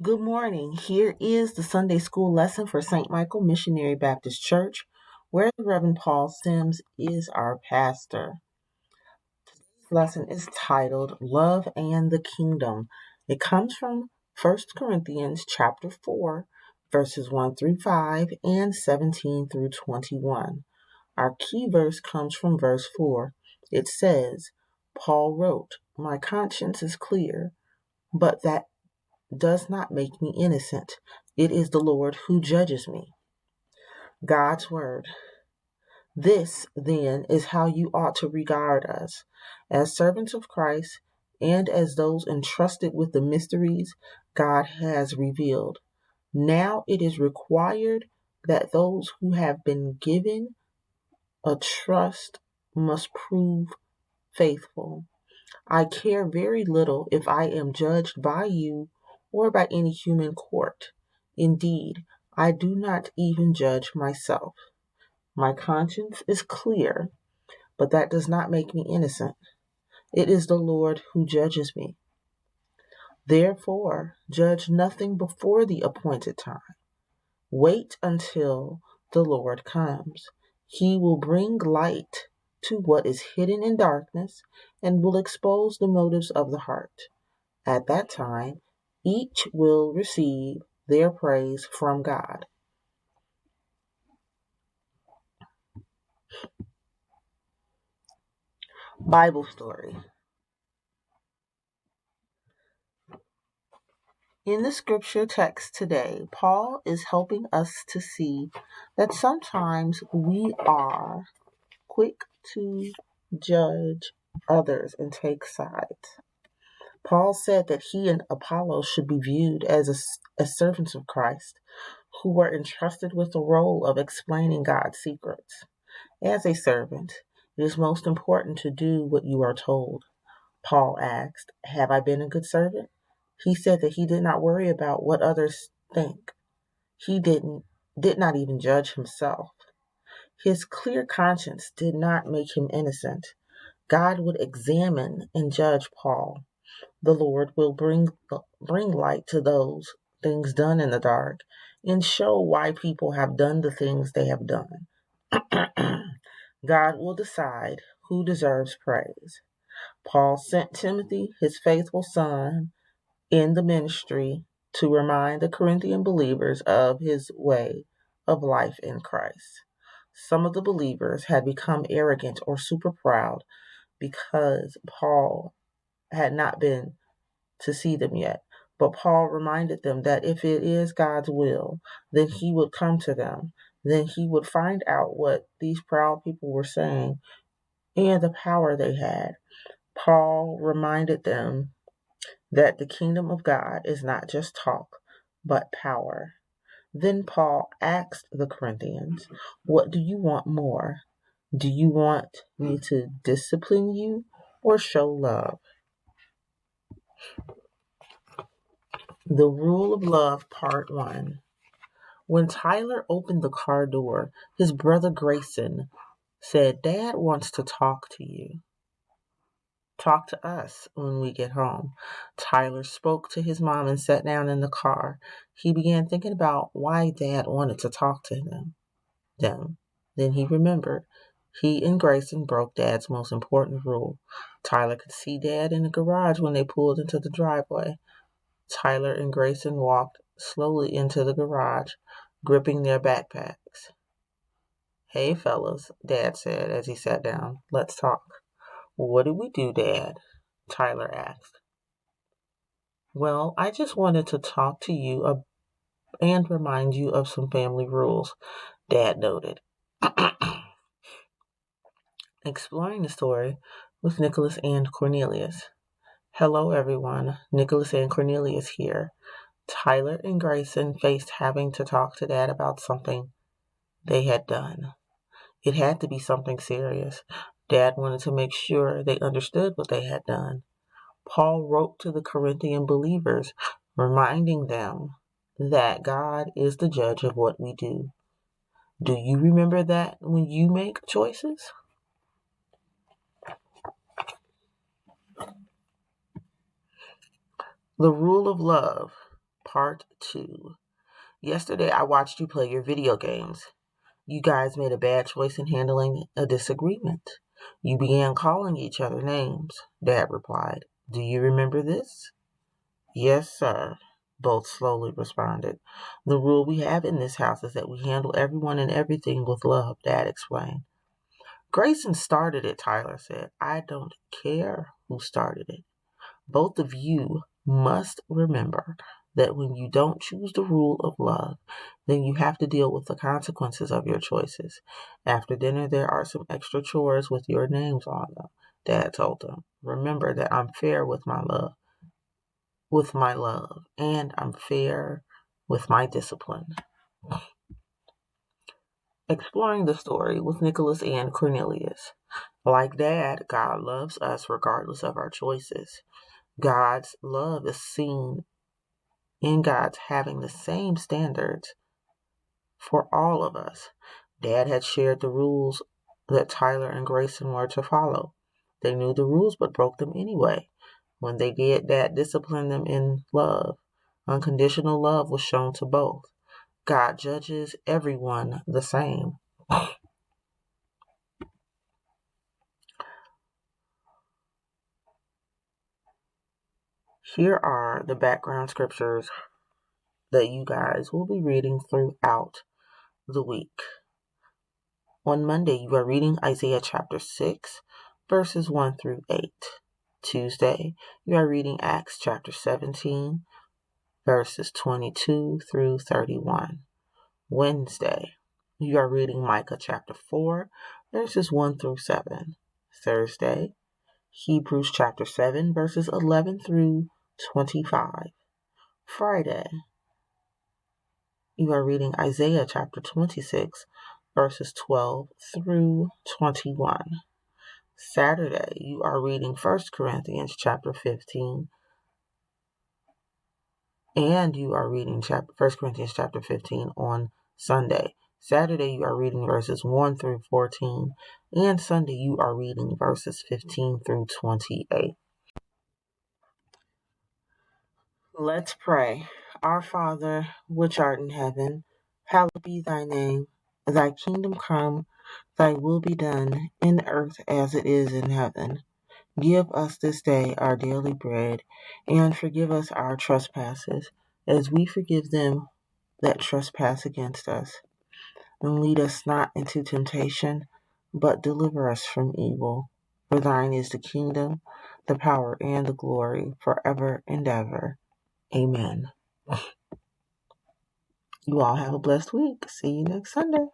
Good morning. Here is the Sunday school lesson for St. Michael Missionary Baptist Church, where the Reverend Paul Sims is our pastor. This lesson is titled Love and the Kingdom. It comes from 1 Corinthians chapter 4, verses 1 through 5 and 17 through 21. Our key verse comes from verse 4. It says, Paul wrote, "My conscience is clear, but that does not make me innocent. It is the Lord who judges me." God's Word. This, then, is how you ought to regard us, as servants of Christ and as those entrusted with the mysteries God has revealed. Now it is required that those who have been given a trust must prove faithful. I care very little if I am judged by you or by any human court. Indeed, I do not even judge myself. My conscience is clear, but that does not make me innocent. It is the Lord who judges me. Therefore, judge nothing before the appointed time. Wait until the Lord comes. He will bring light to what is hidden in darkness and will expose the motives of the heart. At that time, each will receive their praise from God. Bible story. In the scripture text today, Paul is helping us to see that sometimes we are quick to judge others and take sides. Paul said that he and Apollos should be viewed as servants of Christ who were entrusted with the role of explaining God's secrets. As a servant, it is most important to do what you are told. Paul asked, "Have I been a good servant?" He said that he did not worry about what others think. He did not even judge himself. His clear conscience did not make him innocent. God would examine and judge Paul. The Lord will bring light to those things done in the dark and show why people have done the things they have done. God will decide who deserves praise. Paul sent Timothy, his faithful son, in the ministry to remind the Corinthian believers of his way of life in Christ. Some of the believers had become arrogant or super proud because Paul had not been to see them yet. But Paul reminded them that if it is God's will, then he would come to them. Then he would find out what these proud people were saying and the power they had. Paul reminded them that the kingdom of God is not just talk, but power. Then Paul asked the Corinthians, "What do you want more? Do you want me to discipline you or show love?" The Rule of Love, Part 1. When Tyler opened the car door, his brother Grayson said, "Dad wants to talk to you. Talk to us when we get home." Tyler spoke to his mom and sat down in the car. He began thinking about why Dad wanted to talk to them. Then he remembered. He and Grayson broke Dad's most important rule. Tyler could see Dad in the garage when they pulled into the driveway. Tyler and Grayson walked slowly into the garage, gripping their backpacks. "Hey, fellas," Dad said as he sat down. "Let's talk." "What did we do, Dad?" Tyler asked. "Well, I just wanted to talk to you and remind you of some family rules," Dad noted. Exploring the story with Nicholas and Cornelius. Hello, everyone. Nicholas and Cornelius here. Tyler and Grayson faced having to talk to Dad about something they had done. It had to be something serious. Dad wanted to make sure they understood what they had done. Paul wrote to the Corinthian believers, reminding them that God is the judge of what we do. Do you remember that when you make choices? The Rule of Love, Part 2. Yesterday, I watched you play your video games. You guys made a bad choice in handling a disagreement. You began calling each other names, Dad replied. Do you remember this? Yes, sir, both slowly responded. The rule we have in this house is that we handle everyone and everything with love, Dad explained. Grayson started it, Tyler said. I don't care who started it. Both of you must remember that when you don't choose the rule of love, then you have to deal with the consequences of your choices. After dinner, there are some extra chores with your names on them, Dad told them. Remember that I'm fair with my love, and I'm fair with my discipline. Exploring the story with Nicholas and Cornelius. Like Dad, God loves us regardless of our choices. God's love is seen in God's having the same standards for all of us. Dad had shared the rules that Tyler and Grayson were to follow. They knew the rules but broke them anyway. When they did, Dad disciplined them in love. Unconditional love was shown to both. God judges everyone the same. Here are the background scriptures that you guys will be reading throughout the week. On Monday, you are reading Isaiah chapter 6, verses 1 through 8. Tuesday, you are reading Acts chapter 17, verses 22 through 31. Wednesday, you are reading Micah chapter 4, verses 1 through 7. Thursday, Hebrews chapter 7, verses 11 through 25. Friday, you are reading Isaiah chapter 26, verses 12 through 21. Saturday, you are reading 1 Corinthians chapter 15, and you are reading 1 Corinthians chapter 15 on Sunday. Saturday, you are reading verses 1 through 14, and Sunday, you are reading verses 15 through 28. Let's pray. Our Father, which art in heaven, hallowed be thy name. Thy kingdom come, thy will be done, in earth as it is in heaven. Give us this day our daily bread, and forgive us our trespasses, as we forgive them that trespass against us. And lead us not into temptation, but deliver us from evil. For thine is the kingdom, the power, and the glory, forever and ever. Amen. You all have a blessed week. See you next Sunday.